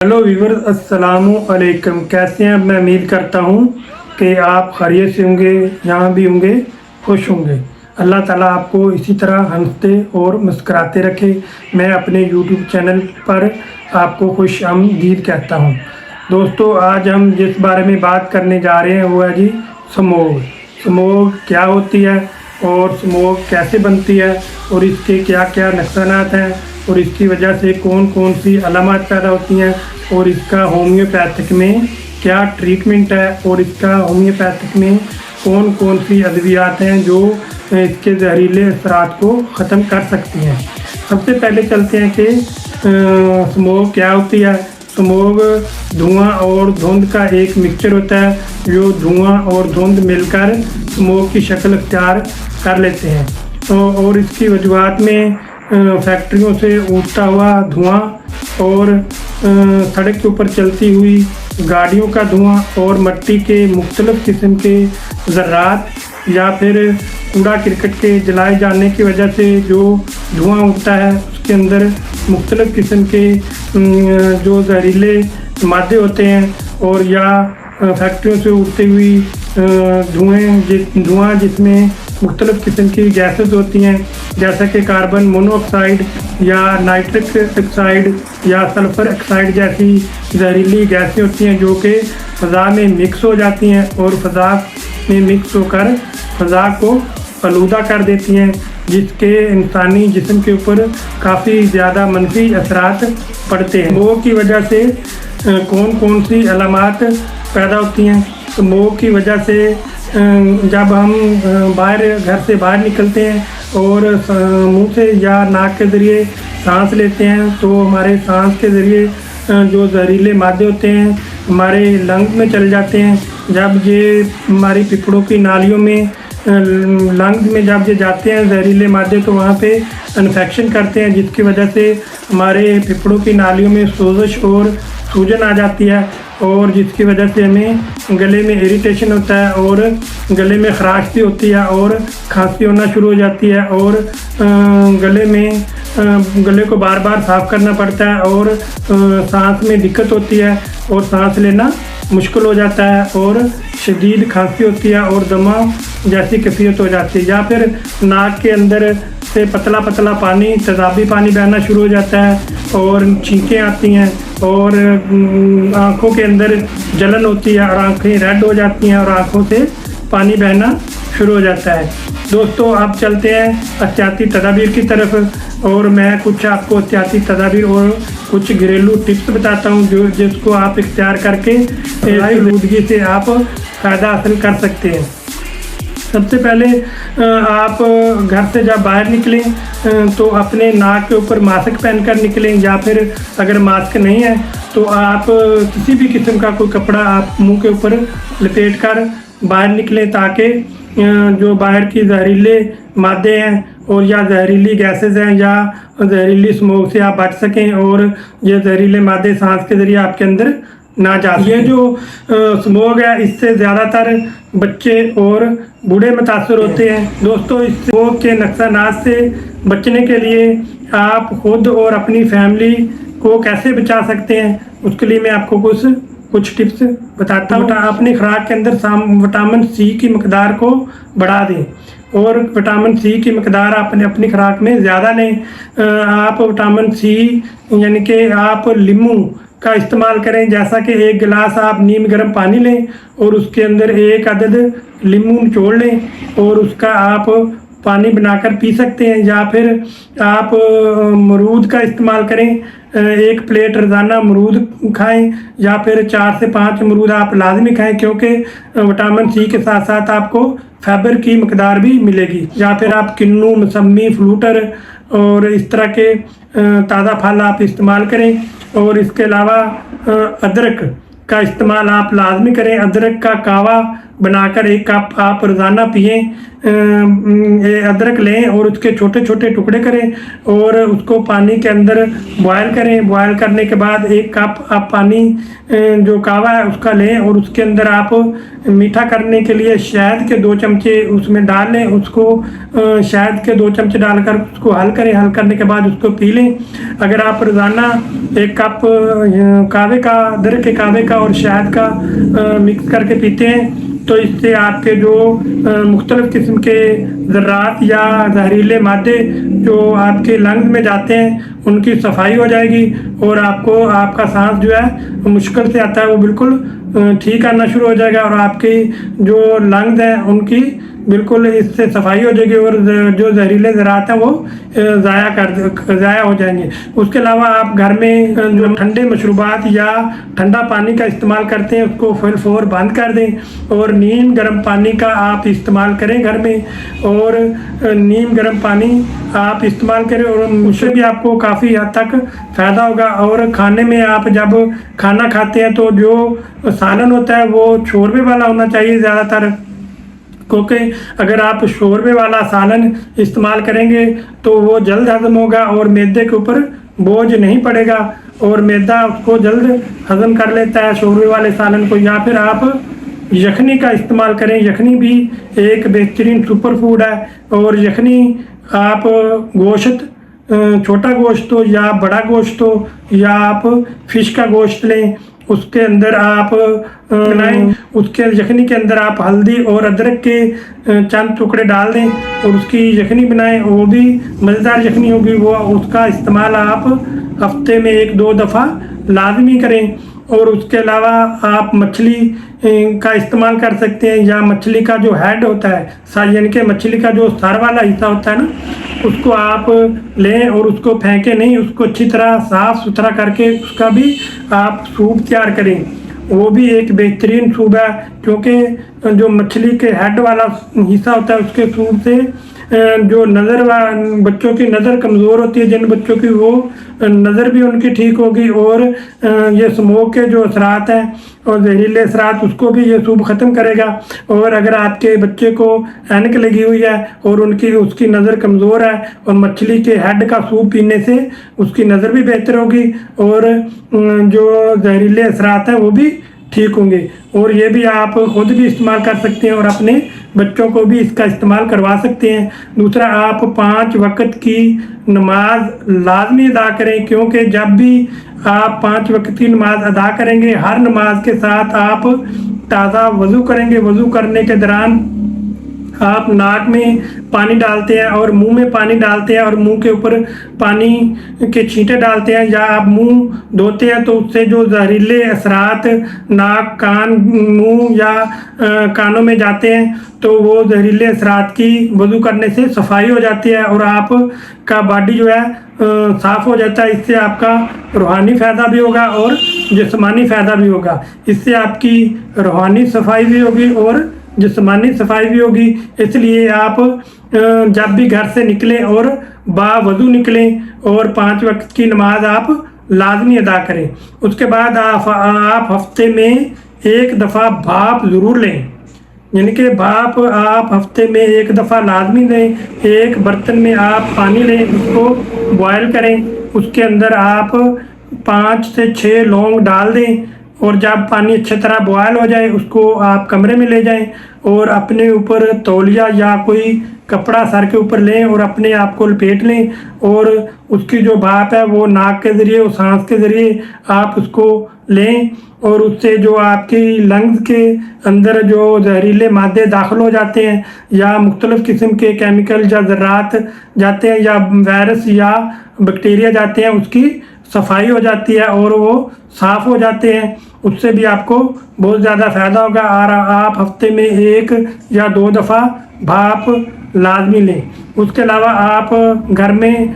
Hello viewers, अस्सलामु अलैकुम। कैसे हैं? मैं उम्मीद करता हूँ कि आप खैरियत से होंगे, यहाँ भी होंगे, खुश होंगे। अल्लाह ताला आपको इसी तरह हंसते और मुस्कुराते रखे। मैं अपने यूट्यूब चैनल पर आपको खुश आमदीद कहता हूँ। दोस्तों, आज हम जिस बारे में बात करने जा रहे हैं वो है जी स्मोग। स्मोग क्या होती है और स्मोग कैसे बनती है और इसके क्या क्या नुकसानात हैं और इसकी वजह से कौन कौन सी अलामत पैदा होती हैं और इसका होम्योपैथिक में क्या ट्रीटमेंट है और इसका होम्योपैथिक में कौन कौन सी अद्वियात हैं जो इसके जहरीले असरात को ख़त्म कर सकती हैं। सबसे पहले चलते हैं कि स्मोग क्या होती है। स्मोग धुआं और धुंध का एक मिक्सचर होता है जो धुआं और धुंध मिलकर स्मोग की शक्ल अख्तियार कर लेते हैं। और इसकी वजूहात में फैक्ट्रियों से उठता हुआ धुआं और सड़क के ऊपर चलती हुई गाड़ियों का धुआं और मिट्टी के मुख्तलिफ़ किस्म के ज़र्रात या फिर कूड़ा करकट के जलाए जाने की वजह से जो धुआं उठता है उसके अंदर मुख्तलिफ़ किस्म के जो जहरीले मादे होते हैं और या फैक्ट्रियों से उठती हुई धुआं जिसमें मुख्तलिफ़ किस्म की गैसेस होती हैं जैसा कि कार्बन मोनोऑक्साइड या नाइट्रिक ऑक्साइड या सल्फ़र ऑक्साइड जैसी जहरीली गैसें होती हैं जो कि फ़ज़ा में मिक्स हो जाती हैं और फ़ज़ा में मिक्स होकर फ़ज़ा को आलूदा कर देती हैं, जिसके इंसानी जिस्म के ऊपर काफ़ी ज़्यादा मनफी असरात पड़ते हैं। स्मोग की वजह से कौन कौन सी अलामत पैदा होती हैं। स्मोग की वजह से जब हम घर से बाहर निकलते हैं और मुंह से या नाक के ज़रिए सांस लेते हैं तो हमारे सांस के ज़रिए जो जहरीले मादे होते हैं हमारे लंग में चले जाते हैं। जब ये हमारी फेफड़ों की नालियों में लंग्स में जब ये जाते हैं जहरीले मादे तो वहाँ पे इन्फेक्शन करते हैं, जिसकी वजह से हमारे फेफड़ों की नालियों में सोजिश और सूजन आ जाती है और जिसकी वजह से हमें गले में इरिटेशन होता है और गले में खराश भी होती है और खांसी होना शुरू हो जाती है और गले को बार बार साफ़ करना पड़ता है और सांस में दिक्कत होती है और सांस लेना मुश्किल हो जाता है और शदीद खांसी होती है और दमा जैसी कैफियत हो जाती है। या फिर नाक के अंदर से पतला पतला पानी तेज़ाबी पानी बहना शुरू हो जाता है और छींकें आती हैं और आँखों के अंदर जलन होती है और आँखें रेड हो जाती हैं और आँखों से पानी बहना शुरू हो जाता है। दोस्तों, अब चलते हैं एहतियाती तदाबीर की तरफ और मैं कुछ आपको एहतियाती तदाबीर और कुछ घरेलू टिप्स बताता हूँ जिसको आप इख्तियार करके आलूदगी से आप फ़ायदा हासिल कर सकते हैं। सबसे पहले आप घर से जब बाहर निकलें तो अपने नाक के ऊपर मास्क पहनकर निकलें या फिर अगर मास्क नहीं है तो आप किसी भी किस्म का कोई कपड़ा आप मुंह के ऊपर लपेट कर बाहर निकलें ताकि जो बाहर की जहरीले मादे हैं और या जहरीली गैसेस हैं या जहरीली स्मोक से आप बच सकें और ये जहरीले मादे सांस के ज़रिए आपके अंदर ना जा। ये जो स्मोग है इससे ज़्यादातर बच्चे और बूढ़े मुतासर होते हैं। दोस्तों, इस स्मोग के नुकसानात से बचने के लिए आप खुद और अपनी फैमिली को कैसे बचा सकते हैं उसके लिए मैं आपको कुछ टिप्स बताता हूँ। अपनी खुराक के अंदर विटामिन सी की मकदार को बढ़ा दें और विटामिन सी की मकदार अपनी खुराक में ज़्यादा लें। आप विटामिन सी यानी कि आप लीमू का इस्तेमाल करें, जैसा कि एक गिलास आप नीम गर्म पानी लें और उसके अंदर एक अदद लीमू निचोड़ लें और उसका आप पानी बनाकर पी सकते हैं। या फिर आप अमरूद का इस्तेमाल करें, एक प्लेट रोज़ाना अमरूद खाएं या फिर 4 से 5 अमरूद आप लाजमी खाएं क्योंकि विटामिन सी के साथ साथ आपको फाइबर की मकदार भी मिलेगी। या फिर आप किन्नू, मौसम्मी, फ्लूटर और इस तरह के ताज़ा फल आप इस्तेमाल करें और इसके अलावा अदरक का इस्तेमाल आप लाजमी करें। अदरक का कावा बनाकर 1 कप आप रोज़ाना पिएं। अदरक लें और उसके छोटे छोटे टुकड़े करें और उसको पानी के अंदर बॉयल करें। बॉयल करने के बाद 1 कप आप पानी जो कावा है उसका लें और उसके अंदर आप मीठा करने के लिए शहद के 2 चमचे उसमें डाल लें। उसको शहद के 2 चमचे डालकर उसको हल करें। हल करने के बाद उसको पी लें। अगर आप रोज़ाना 1 कप कावे का, अदरक के कावे का और शहद का मिक्स करके पीते हैं तो इससे आपके जो मुख्तलिफ़ किस्म के ज़र्रात या जहरीले मादे जो आपके लंग्स में जाते हैं उनकी सफाई हो जाएगी और आपको आपका सांस जो है मुश्किल से आता है वो बिल्कुल ठीक आना शुरू हो जाएगा और आपकी जो लंग्स हैं उनकी बिल्कुल इससे सफाई हो जाएगी और जो जहरीले ज़रात हैं वो ज़ाया हो जाएंगे। उसके अलावा आप घर में जो ठंडे मशरूबात या ठंडा पानी का इस्तेमाल करते हैं उसको फौर बंद कर दें और नीम गर्म पानी का आप इस्तेमाल करें घर में। और नीम गर्म पानी आप इस्तेमाल करें और उससे भी आपको काफ़ी हद तक फ़ायदा होगा। और खाने में आप जब खाना खाते हैं तो जो सालन होता है वो शोरबे वाला होना चाहिए ज़्यादातर, क्योंकि अगर आप शोरबे वाला सालन इस्तेमाल करेंगे तो वो जल्द हज़म होगा और मैदे के ऊपर बोझ नहीं पड़ेगा और मैदा उसको जल्द हज़म कर लेता है शोरबे वाले सालन को। या फिर आप यखनी का इस्तेमाल करें। यखनी भी एक बेहतरीन सुपर फूड है और यखनी आप गोश्त, छोटा गोश्त हो या बड़ा गोश्त हो या आप फ़िश का गोश्त लें उसके अंदर आप बनाएं। उसके यखनी के अंदर आप हल्दी और अदरक के चंद टुकड़े डाल दें और उसकी यखनी बनाएं। वो भी मज़ेदार यखनी होगी। वो उसका इस्तेमाल आप हफ्ते में 1-2 दफ़ा लाजमी करें। और उसके अलावा आप मछली का इस्तेमाल कर सकते हैं या मछली का जो हेड होता है यानी कि मछली का जो सर वाला हिस्सा होता है ना उसको आप लें और उसको फेंकें नहीं, उसको अच्छी तरह साफ़ सुथरा करके उसका भी आप सूप तैयार करें। वो भी एक बेहतरीन सूप है क्योंकि जो मछली के हेड वाला हिस्सा होता है उसके सूप से जो बच्चों की नज़र कमज़ोर होती है, जिन बच्चों की वो नज़र भी उनकी ठीक होगी और ये स्मोक के जो असरात हैं और जहरीले असरात उसको भी ये सूप ख़त्म करेगा। और अगर आपके बच्चे को ऐनक लगी हुई है और उसकी नज़र कमज़ोर है और मछली के हेड का सूप पीने से उसकी नज़र भी बेहतर होगी और जो जहरीले असरात हैं वो भी ठीक होंगे। और ये भी आप खुद भी इस्तेमाल कर सकते हैं और अपने बच्चों को भी इसका इस्तेमाल करवा सकते हैं। दूसरा, आप 5 वक्त की नमाज लाजमी अदा करें क्योंकि जब भी आप 5 वक्त की नमाज अदा करेंगे हर नमाज के साथ आप ताज़ा वज़ू करेंगे। वज़ू करने के दौरान आप नाक में पानी डालते हैं और मुंह में पानी डालते हैं और मुंह के ऊपर पानी के छींटे डालते हैं या आप मुंह धोते हैं तो उससे जो जहरीले असरात नाक, कान, मुंह या कानों में जाते हैं तो वो जहरीले असरात की वज़ू करने से सफाई हो जाती है और आप का बॉडी जो है साफ़ हो जाता है। इससे आपका रूहानी फ़ायदा भी होगा और जिस्मानी फ़ायदा भी होगा। इससे आपकी रूहानी सफाई भी होगी और जिस्मानी सफाई भी होगी। इसलिए आप जब भी घर से निकलें और बावज़ू निकलें और 5 वक्त की नमाज आप लाजमी अदा करें। उसके बाद आप हफ्ते में 1 दफ़ा भाप ज़रूर लें, यानी कि भाप आप हफ्ते में 1 दफ़ा लाजमी लें। एक बर्तन में आप पानी लें, उसको बॉयल करें, उसके अंदर आप 5 से 6 लौंग डाल दें और जब पानी अच्छी तरह बॉयल हो जाए उसको आप कमरे में ले जाएं और अपने ऊपर तौलिया या कोई कपड़ा सर के ऊपर लें और अपने आप को लपेट लें और उसकी जो भाप है वो नाक के ज़रिए और सांस के ज़रिए आप उसको लें और उससे जो आपकी लंग्स के अंदर जो जहरीले मादे दाखिल हो जाते हैं या मुख्तलिफ़ किस्म के केमिकल या ज़र्रात जाते हैं या वायरस या बैक्टीरिया जाते हैं उसकी सफाई हो जाती है और वो साफ़ हो जाते हैं। उससे भी आपको बहुत ज़्यादा फ़ायदा होगा। और आप हफ्ते में 1 या 2 दफ़ा भाप लाजमी लें। उसके अलावा आप घर में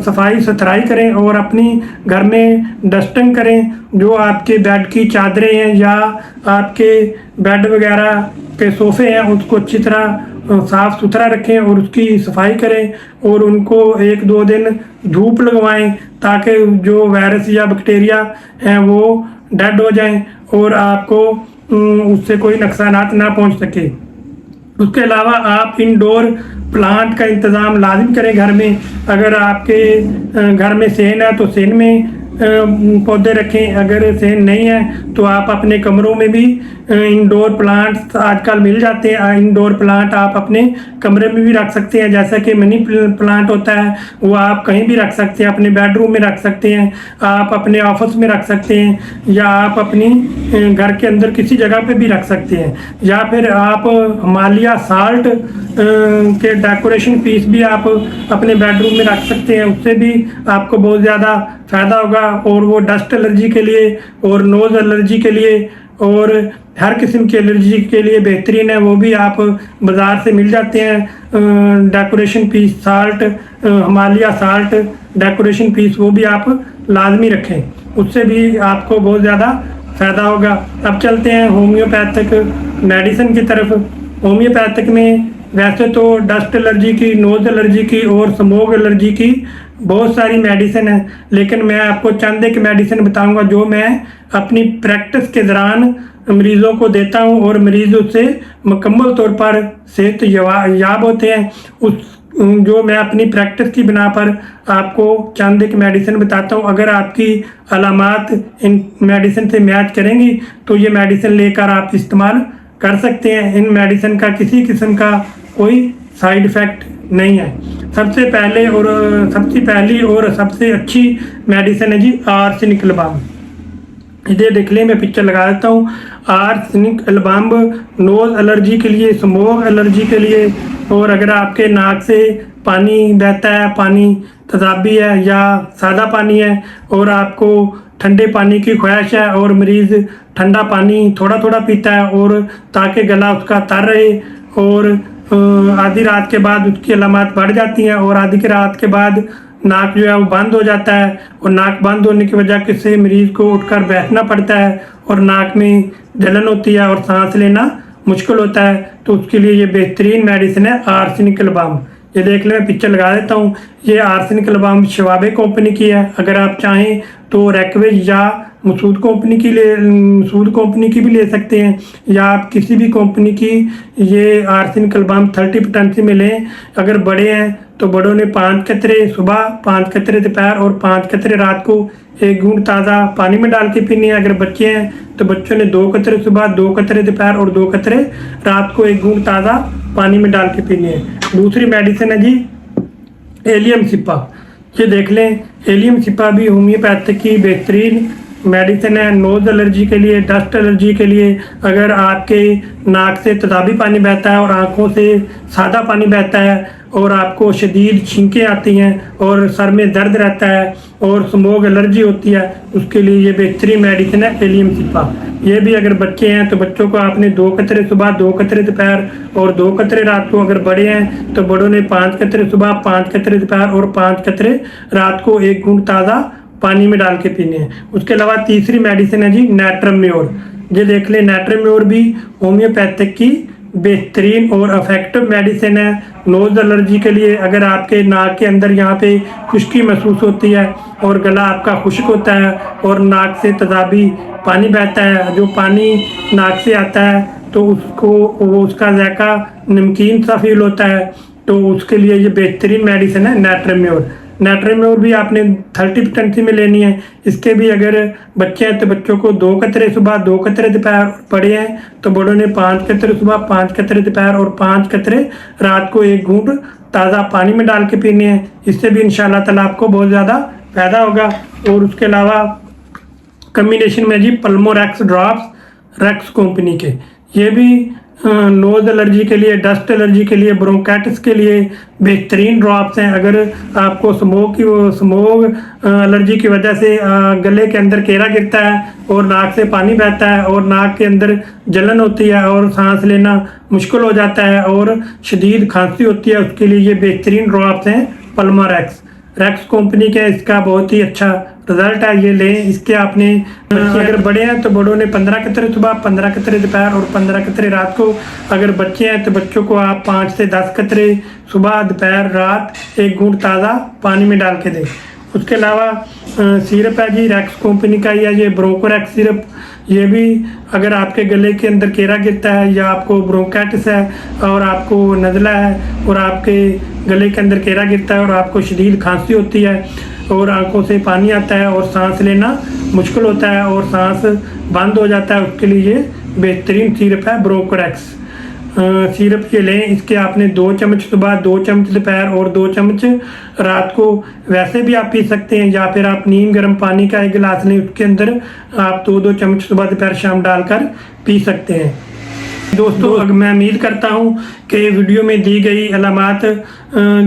सफाई सुथराई करें और अपनी घर में डस्टिंग करें। जो आपके बेड की चादरें हैं या आपके बेड वगैरह के सोफ़े हैं उसको अच्छी तरह साफ़ सुथरा रखें और उसकी सफाई करें और उनको 1-2 दिन धूप लगवाएं ताकि जो वायरस या बैक्टीरिया हैं वो डेड हो जाएं और आपको उससे कोई नुकसानात ना पहुंच सके। उसके अलावा आप इंडोर प्लांट का इंतज़ाम लाजिम करें घर में। अगर आपके घर में सेन है तो सेन में पौधे रखें, अगर सेन नहीं है तो आप अपने कमरों में भी इंडोर प्लांट्स आजकल मिल जाते हैं। इंडोर प्लांट आप अपने कमरे में भी रख सकते हैं, जैसा कि मनी प्लांट होता है वो आप कहीं भी रख सकते हैं, अपने बेडरूम में रख सकते हैं, आप अपने ऑफिस में रख सकते हैं, या आप अपनी घर के अंदर किसी जगह पे भी रख सकते हैं। या फिर आप हिमालय साल्ट के डेकोरेशन पीस भी आप अपने बेडरूम में रख सकते हैं, उससे भी आपको बहुत ज़्यादा फ़ायदा होगा। और वो डस्ट एलर्जी के लिए और नोज़ एलर्जी के लिए और हर किस्म की एलर्जी के लिए बेहतरीन है। वो भी आप बाज़ार से मिल जाते हैं decoration piece salt, Himalaya salt decoration piece, वो भी आप लाजमी रखें, उससे भी आपको बहुत ज़्यादा फ़ायदा होगा। अब चलते हैं होम्योपैथिक मेडिसिन की तरफ। होम्योपैथिक में वैसे तो डस्ट एलर्जी की, नोज़ एलर्जी की और स्मोक एलर्जी की बहुत सारी मेडिसिन है, लेकिन मैं आपको चंद एक मेडिसिन बताऊंगा जो मैं अपनी प्रैक्टिस के दौरान मरीज़ों को देता हूं और मरीज़ उससे मुकम्मल तौर पर सेहत याब होते हैं। उस जो मैं अपनी प्रैक्टिस की बिना पर आपको चंद एक मेडिसिन बताता हूं। अगर आपकी अलामात इन मेडिसिन से मैच करेंगी तो ये मेडिसिन लेकर आप इस्तेमाल कर सकते हैं। इन मेडिसिन का किसी किस्म का कोई साइड इफ़ेक्ट नहीं है। सबसे पहली और सबसे अच्छी मेडिसिन है जी आर्सेनिक एल्बम। इधर देख लें, मैं पिक्चर लगा देता हूँ। आर्सेनिक एल्बम नोज़ एलर्जी के लिए, स्मोक एलर्जी के लिए, और अगर आपके नाक से पानी बहता है, पानी तेजाबी है या सादा पानी है और आपको ठंडे पानी की ख्वाहिश है और मरीज़ ठंडा पानी थोड़ा थोड़ा पीता है और ताकि गला उसका तर रहे, और आधी रात के बाद उसकी अलामत बढ़ जाती हैं और आधी की रात के बाद नाक जो है वो बंद हो जाता है, और नाक बंद होने की वजह से मरीज़ को उठकर बैठना पड़ता है और नाक में जलन होती है और सांस लेना मुश्किल होता है। तो उसके लिए ये बेहतरीन मेडिसिन है आर्सेनिक एल्बम। ये देख लें, मैं पिक्चर लगा देता हूँ। ये आर्सेनिक एल्बम शवाबे कंपनी की है। अगर आप चाहें तो रैकवेज या मसूद कंपनी की भी ले सकते हैं, या आप किसी भी कंपनी की ये आर्सेनिक एल्बम 30 पोटेंसी में लें। अगर बड़े हैं तो बड़ों ने 5 कतरे सुबह, 5 कतरे दोपहर और 5 कतरे रात को 1 घूंट ताज़ा पानी में डाल के पीने हैं। अगर बच्चे हैं तो बच्चों ने 2 कतरे सुबह, 2 कतरे दोपहर और 2 कतरे रात को 1 घूंट ताज़ा पानी में डाल के पीने हैं। दूसरी मेडिसिन है जी एलियम सिपा। ये देख लें, एलियम सिपा भी होम्योपैथिक की बेहतरीन मेडिसिन है नोज़ एलर्जी के लिए, डस्ट एलर्जी के लिए। अगर आपके नाक से तेजाबी पानी बहता है और आँखों से सादा पानी बहता है और आपको शदीद छींकें आती हैं और सर में दर्द रहता है और स्मोक एलर्जी होती है, उसके लिए ये बेहतरीन मेडिसिन है एलियम सिपा। ये भी अगर बच्चे हैं तो बच्चों को आपने 2 कतरे सुबह, 2 कतरे दोपहर और 2 कतरे रात को। अगर बड़े हैं तो बड़ों ने 5 कतरे सुबह, 5 कतरे दोपहर और 5 कतरे रात को 1 घूंट ताज़ा पानी में डाल के पीने हैं। उसके अलावा तीसरी मेडिसिन है जी नैट्रम्योर। ये देख लें, नैट्रम्योर भी होम्योपैथिक की बेहतरीन और इफेक्टिव मेडिसिन है नोज़ एलर्जी के लिए। अगर आपके नाक के अंदर यहाँ पे खुश्की महसूस होती है और गला आपका खुश्क होता है और नाक से तेजाबी पानी बहता है, जो पानी नाक से आता है तो उसका जायका नमकीन सा फील होता है, तो उसके लिए ये बेहतरीन मेडिसिन है नैट्रम्योर। नैट्रम्योर भी आपने 30 पोटेंसी में लेनी है। इसके भी अगर बच्चे हैं तो बच्चों को 2 कतरे सुबह, 2 कतरे दोपहर, बड़े हैं तो बड़ों ने 5 कतरे सुबह, 5 कतरे दोपहर और 5 कतरे रात को 1 घूंट ताज़ा पानी में डाल के पीने हैं। इससे भी इंशाल्लाह ताला आपको बहुत ज़्यादा फ़ायदा होगा। और उसके अलावा कम्बिनेशन में जी पल्मोरैक्स ड्रॉप्स रैक्स कंपनी के, ये भी नोज़ एलर्जी के लिए, डस्ट एलर्जी के लिए, ब्रोंकाइटिस के लिए बेहतरीन ड्रॉप्स हैं। अगर आपको स्मोक एलर्जी की वजह से गले के अंदर केरा गिरता है और नाक से पानी बहता है और नाक के अंदर जलन होती है और सांस लेना मुश्किल हो जाता है और शदीद खांसी होती है, उसके लिए ये बेहतरीन ड्रॉप्स हैं रैक्स कंपनी के। इसका बहुत ही अच्छा रिजल्ट है, ये लें। इसके आपने अगर बड़े हैं तो बड़ों ने 15 कतरे सुबह, 15 कतरे दोपहर और 15 कतरे रात को। अगर बच्चे हैं तो बच्चों को आप 5 से 10 कतरे सुबह, दोपहर, रात 1 घूंट ताज़ा पानी में डाल के दें। उसके अलावा सिरप है जी, रैक्स कंपनी का ही है ये ब्रोंकोरैक्स सिरप। ये भी अगर आपके गले के अंदर केरा गिरता है या आपको ब्रोंकाइटिस है और आपको नज़ला है और आपके गले के अंदर केरा गिरता है और आपको शदीद खांसी होती है और आंखों से पानी आता है और सांस लेना मुश्किल होता है और सांस बंद हो जाता है, उसके लिए ये बेहतरीन सिरप है ब्रोंकोरैक्स सिरप। ये लें, इसके आपने 2 चम्मच सुबह, 2 चम्मच दोपहर और 2 चम्मच रात को वैसे भी आप पी सकते हैं, या फिर आप नीम गर्म पानी का 1 गिलास लें, उसके अंदर आप 2-2 चम्मच सुबह दोपहर शाम डालकर पी सकते हैं। दोस्तों मैं उम्मीद करता हूँ कि वीडियो में दी गई अलामात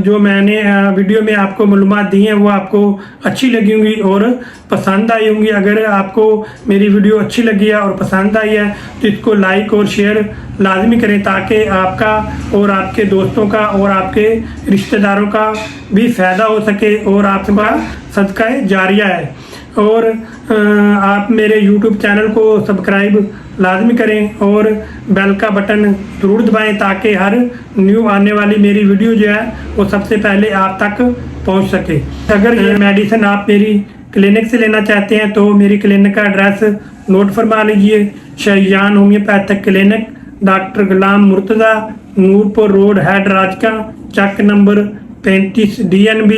जो मैंने वीडियो में आपको मालूमात दी हैं वो आपको अच्छी लगी होंगी और पसंद आई होंगी। अगर आपको मेरी वीडियो अच्छी लगी है और पसंद आई है तो इसको लाइक और शेयर लाजमी करें, ताकि आपका और आपके दोस्तों का और आपके रिश्तेदारों का भी फ़ायदा हो सके और आपका सदका जारिया है। और आप मेरे YouTube चैनल को सब्सक्राइब लाजमी करें और बेल का बटन ज़रूर दबाएं, ताकि हर न्यू आने वाली मेरी वीडियो जो है वो सबसे पहले आप तक पहुंच सके। अगर ये मेडिसिन आप मेरी क्लिनिक से लेना चाहते हैं तो मेरी क्लिनिक का एड्रेस नोट फरमा लीजिए। शैयान होम्योपैथिक क्लिनिक, डॉक्टर गुलाम मुर्तज़ा, नूरपुर रोड, हेड राजका, चक नंबर 35 DNB।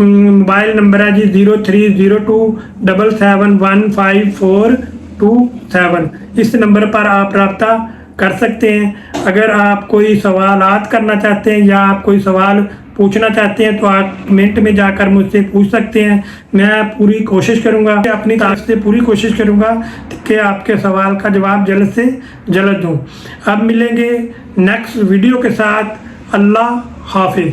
मोबाइल नंबर है जी 030277154227। इस नंबर पर आप रब्ता कर सकते हैं। अगर आप कोई सवालात करना चाहते हैं या आप कोई सवाल पूछना चाहते हैं तो आप कमेंट में जाकर मुझसे पूछ सकते हैं। मैं पूरी कोशिश करूंगा, अपनी तरफ से पूरी कोशिश करूंगा कि आपके सवाल का जवाब जल्द से जल्द दूं। अब मिलेंगे नेक्स्ट वीडियो के साथ। अल्लाह हाफिज।